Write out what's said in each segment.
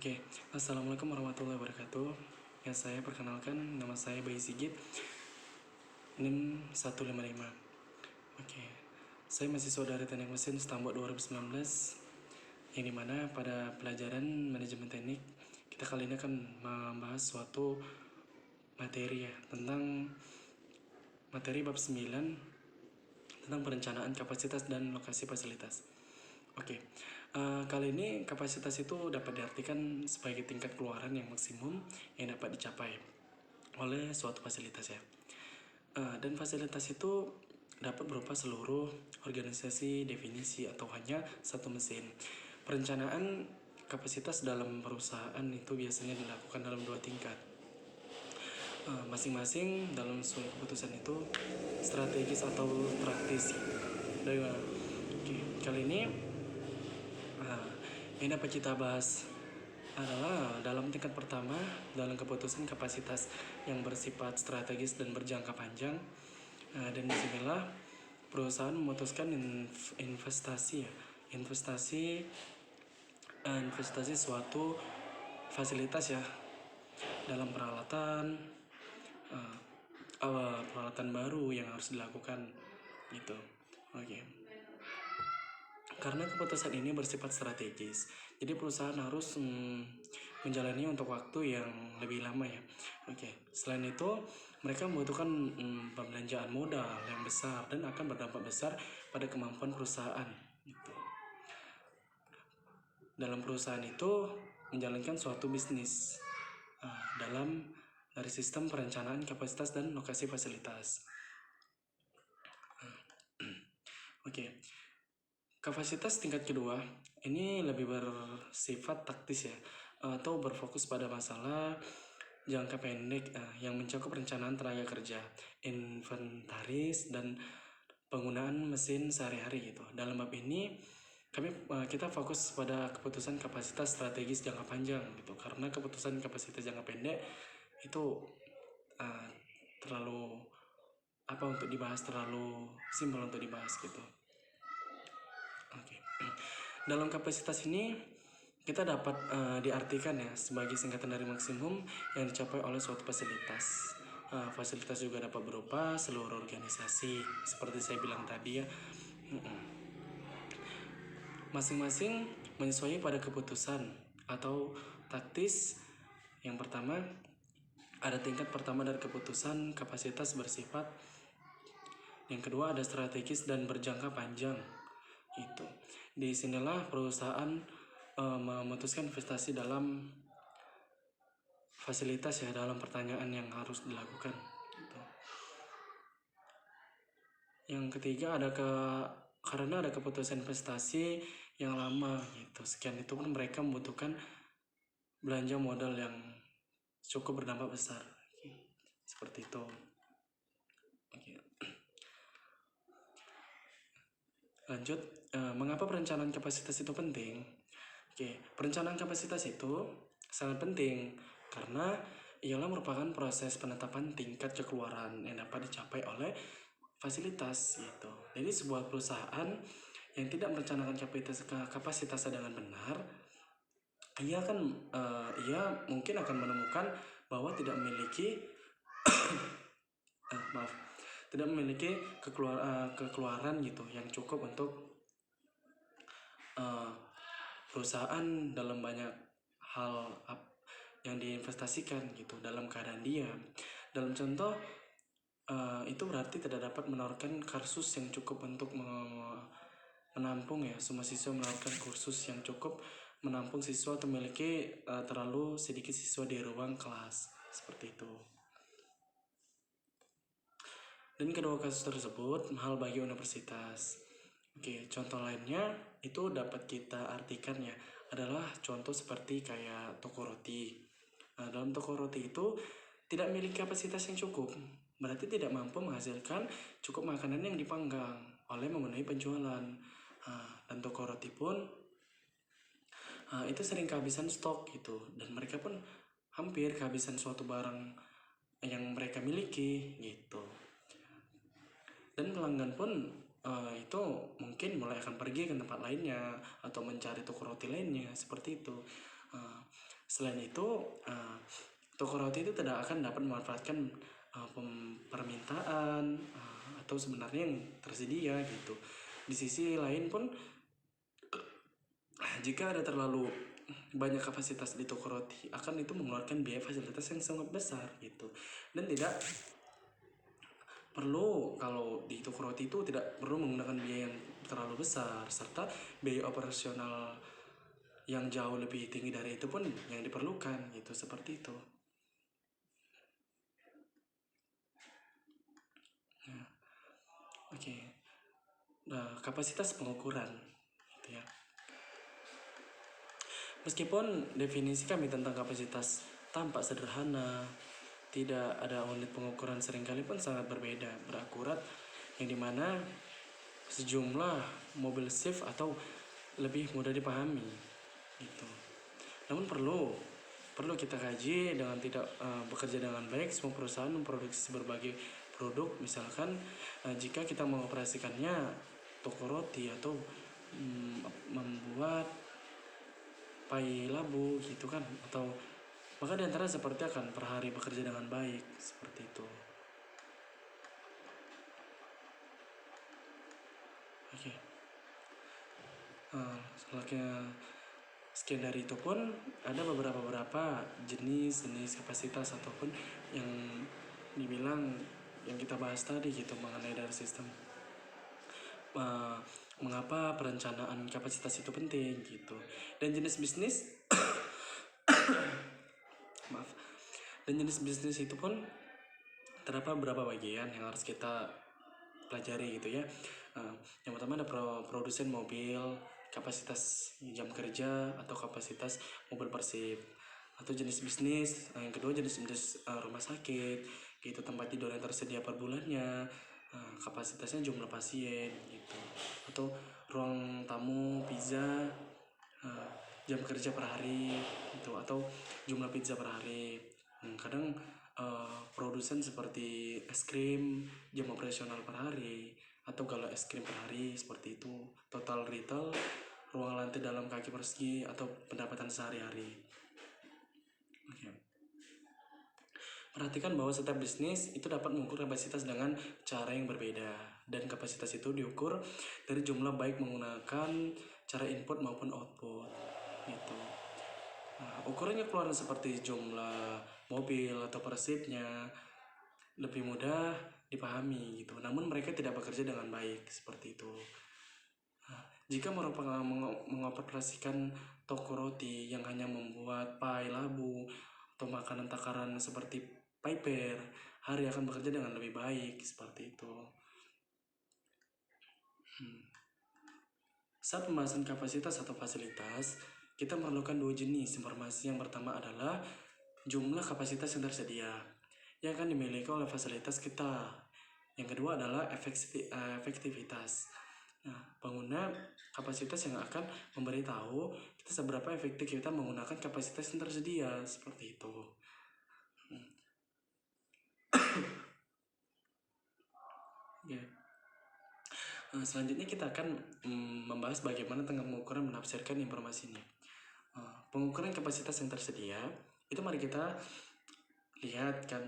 Oke, Assalamualaikum warahmatullahi wabarakatuh. Ya, saya perkenalkan, nama saya Bayi Sigit, NIM 155. Oke, saya mahasiswa dari Teknik Mesin Stambok 2019, yang dimana pada pelajaran manajemen teknik, kita kali ini akan membahas suatu materi ya, tentang materi bab 9, tentang perencanaan kapasitas dan lokasi fasilitas. Oke, kali ini kapasitas itu dapat diartikan sebagai tingkat keluaran yang maksimum yang dapat dicapai oleh suatu fasilitas ya. Dan fasilitas itu dapat berupa seluruh organisasi, definisi, atau hanya satu mesin. Perencanaan kapasitas dalam perusahaan itu biasanya dilakukan dalam dua tingkat. Masing-masing dalam suatu keputusan itu strategis atau praktis. Oke, kali ini yang dapat kita bahas adalah dalam tingkat pertama dalam keputusan kapasitas yang bersifat strategis dan berjangka panjang. Dan disinilah perusahaan memutuskan investasi suatu fasilitas ya, dalam peralatan baru yang harus dilakukan gitu. Oke. Karena keputusan ini bersifat strategis, jadi perusahaan harus menjalani untuk waktu yang lebih lama ya. Oke. Selain itu, mereka membutuhkan pembelanjaan modal yang besar dan akan berdampak besar pada kemampuan perusahaan. Gitu. Dalam perusahaan itu menjalankan suatu bisnis dari sistem perencanaan kapasitas dan lokasi fasilitas. Oke. Kapasitas tingkat kedua ini lebih bersifat taktis ya, atau berfokus pada masalah jangka pendek yang mencakup perencanaan tenaga kerja, inventaris, dan penggunaan mesin sehari-hari gitu. Dalam bab ini kita fokus pada keputusan kapasitas strategis jangka panjang gitu, karena keputusan kapasitas jangka pendek itu terlalu simpel untuk dibahas gitu. Oke. Dalam kapasitas ini kita dapat diartikan ya sebagai singkatan dari maksimum yang dicapai oleh suatu fasilitas. Fasilitas juga dapat berupa seluruh organisasi, seperti saya bilang tadi ya. Masing-masing menyesuaikan pada keputusan atau taktis. Yang pertama, ada tingkat pertama dari keputusan kapasitas bersifat. Yang kedua ada strategis dan berjangka panjang. Itu. Di sinilah perusahaan memutuskan investasi dalam fasilitas ya, dalam pertanyaan yang harus dilakukan. Gitu. Yang ketiga karena ada keputusan investasi yang lama gitu. Sekian itu pun mereka membutuhkan belanja modal yang cukup berdampak besar. Seperti itu. Oke. Lanjut, mengapa perencanaan kapasitas itu penting? Oke, perencanaan kapasitas itu sangat penting karena ialah merupakan proses penetapan tingkat kekeluaran yang dapat dicapai oleh fasilitas gitu. Jadi sebuah perusahaan yang tidak merencanakan kapasitasnya dengan benar, ia mungkin akan menemukan bahwa tidak memiliki kekeluaran gitu yang cukup untuk perusahaan dalam banyak hal yang diinvestasikan gitu dalam keadaan diam. Dalam contoh itu berarti tidak dapat menawarkan kursus yang cukup untuk menampung ya, semua siswa menawarkan kursus yang cukup menampung siswa atau memiliki terlalu sedikit siswa di ruang kelas, seperti itu. Dan kedua kasus tersebut mahal bagi universitas. Oke, contoh lainnya itu dapat kita artikan ya, adalah contoh seperti kayak toko roti. Dalam toko roti itu tidak memiliki kapasitas yang cukup, berarti tidak mampu menghasilkan cukup makanan yang dipanggang oleh memenuhi penjualan. Dan toko roti pun itu sering kehabisan stok gitu, dan mereka pun hampir kehabisan suatu barang yang mereka miliki gitu. Dan pelanggan pun itu mungkin mulai akan pergi ke tempat lainnya atau mencari toko roti lainnya, seperti itu. Selain itu, toko roti itu tidak akan dapat memanfaatkan permintaan atau sebenarnya yang tersedia gitu. Di sisi lain pun, jika ada terlalu banyak kapasitas di toko roti, akan itu mengeluarkan biaya fasilitas yang sangat besar gitu. Dan tidak perlu, kalau di toko roti itu tidak perlu menggunakan biaya yang terlalu besar, serta biaya operasional yang jauh lebih tinggi dari itu pun yang diperlukan gitu, seperti itu. Oke. Nah, kapasitas pengukuran gitu ya. Meskipun definisi kami tentang kapasitas tampak sederhana, tidak ada unit pengukuran seringkali pun sangat berbeda, berakurat, yang dimana sejumlah mobil shift atau lebih mudah dipahami gitu. Namun perlu kita kaji dengan tidak bekerja dengan baik. Semua perusahaan memproduksi berbagai produk, misalkan jika kita mengoperasikannya toko roti atau membuat pai labu gitu kan, atau maka diantara seperti akan per hari bekerja dengan baik, seperti itu. Oke. Selanjutnya, sekian dari itu pun ada beberapa jenis kapasitas ataupun yang dibilang yang kita bahas tadi gitu, mengenai dari sistem mengapa perencanaan kapasitas itu penting gitu. Dan jenis bisnis maaf dan jenis bisnis itu pun terdapat beberapa bagian yang harus kita pelajari gitu ya. Yang pertama ada produsen mobil, kapasitas jam kerja atau kapasitas mobil persib, atau jenis bisnis. Yang kedua jenis rumah sakit gitu, tempat tidur yang tersedia per bulannya, kapasitasnya jumlah pasien gitu, atau ruang tamu, pizza, jam kerja per hari gitu, atau jumlah pizza per hari. Kadang produsen seperti es krim, jam operasional per hari, atau kalau es krim per hari, seperti itu. Total retail, ruang lantai dalam kaki persegi, atau pendapatan sehari-hari. Oke. Perhatikan bahwa setiap bisnis itu dapat mengukur kapasitas dengan cara yang berbeda, dan kapasitas itu diukur dari jumlah baik menggunakan cara input maupun output gitu. Ukurannya keluar seperti jumlah mobil atau persibnya, lebih mudah dipahami gitu. Namun mereka tidak bekerja dengan baik, seperti itu. Jika merupakan mengoperasikan toko roti yang hanya membuat pai labu atau makanan takaran seperti paper, hari akan bekerja dengan lebih baik, seperti itu. Saat pembahasan kapasitas atau fasilitas, kita memerlukan dua jenis informasi. Yang pertama adalah jumlah kapasitas yang tersedia yang akan dimiliki oleh fasilitas kita. Yang kedua adalah efektivitas. Pengguna kapasitas yang akan memberitahu kita seberapa efektif kita menggunakan kapasitas yang tersedia, seperti itu. Ya. Selanjutnya kita akan membahas bagaimana tentang pengukuran menafsirkan informasi ini. Pengukuran kapasitas yang tersedia itu mari kita lihat kan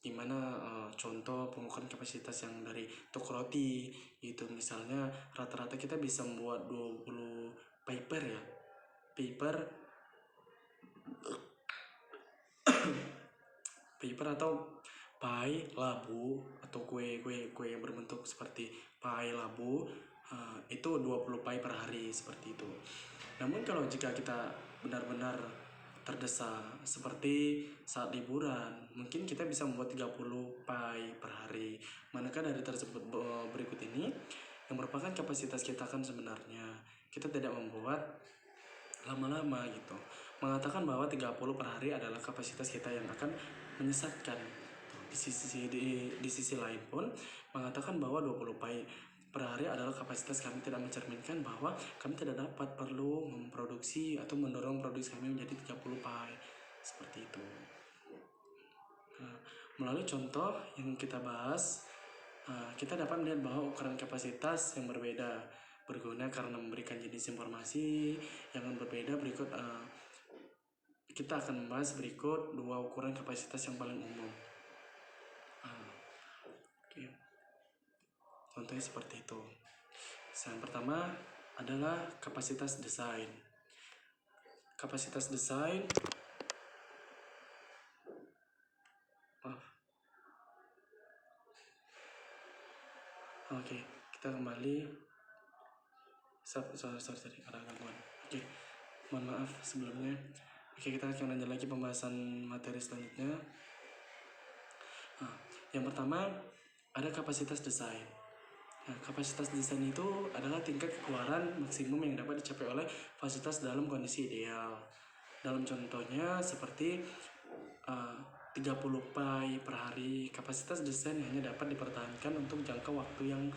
gimana contoh pengukuran kapasitas yang dari toko roti itu. Misalnya rata-rata kita bisa membuat 20 paper ya, paper atau pai labu, atau kue yang berbentuk seperti pai labu, itu 20 pai per hari, seperti itu. Namun kalau jika kita benar-benar terdesak seperti saat liburan, mungkin kita bisa membuat 30 pai per hari. Manakah dari tersebut berikut ini yang merupakan kapasitas kita kan sebenarnya kita tidak membuat lama-lama gitu. Mengatakan bahwa 30 per hari adalah kapasitas kita yang akan menyesatkan. Di sisi lain pun mengatakan bahwa 20 pai per hari adalah kapasitas kami, tidak mencerminkan bahwa kami tidak dapat perlu memproduksi atau mendorong produksi kami menjadi 30 pai, seperti itu. Melalui contoh yang kita bahas, kita dapat melihat bahwa ukuran kapasitas yang berbeda berguna karena memberikan jenis informasi yang berbeda. Berikut kita akan membahas berikut dua ukuran kapasitas yang paling umum. Oke. Contohnya seperti itu. Yang pertama adalah kapasitas desain. Kapasitas desain Oke, kita kembali. Sorry, ada gangguan. Oke, mohon maaf sebelumnya. Oke, kita akan lanjut lagi pembahasan materi selanjutnya. Yang pertama ada kapasitas desain. Kapasitas desain itu adalah tingkat kekeluaran maksimum yang dapat dicapai oleh fasilitas dalam kondisi ideal. Dalam contohnya seperti 30 pi per hari. Kapasitas desain hanya dapat dipertahankan untuk jangka waktu yang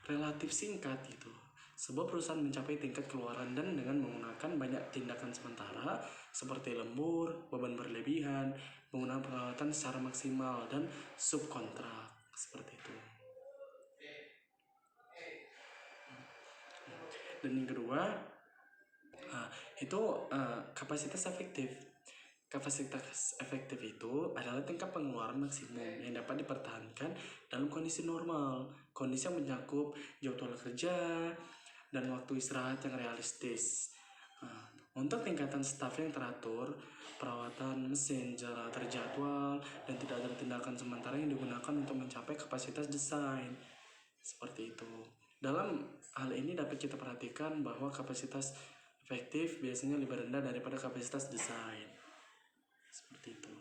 relatif singkat gitu. Sebab perusahaan mencapai tingkat keluaran dan dengan menggunakan banyak tindakan sementara seperti lembur, beban berlebihan, penggunaan peralatan secara maksimal, dan subkontrak seperti itu. Dan yang kedua itu kapasitas efektif. Kapasitas efektif itu adalah tingkat pengeluaran maksimum yang dapat dipertahankan dalam kondisi normal, kondisi yang mencakup jadwal kerja dan waktu istirahat yang realistis. Untuk tingkatan staf yang teratur, perawatan mesin secara terjadwal, dan tidak ada tindakan sementara yang digunakan untuk mencapai kapasitas desain. Seperti itu. Dalam hal ini dapat kita perhatikan bahwa kapasitas efektif biasanya lebih rendah daripada kapasitas desain. Seperti itu.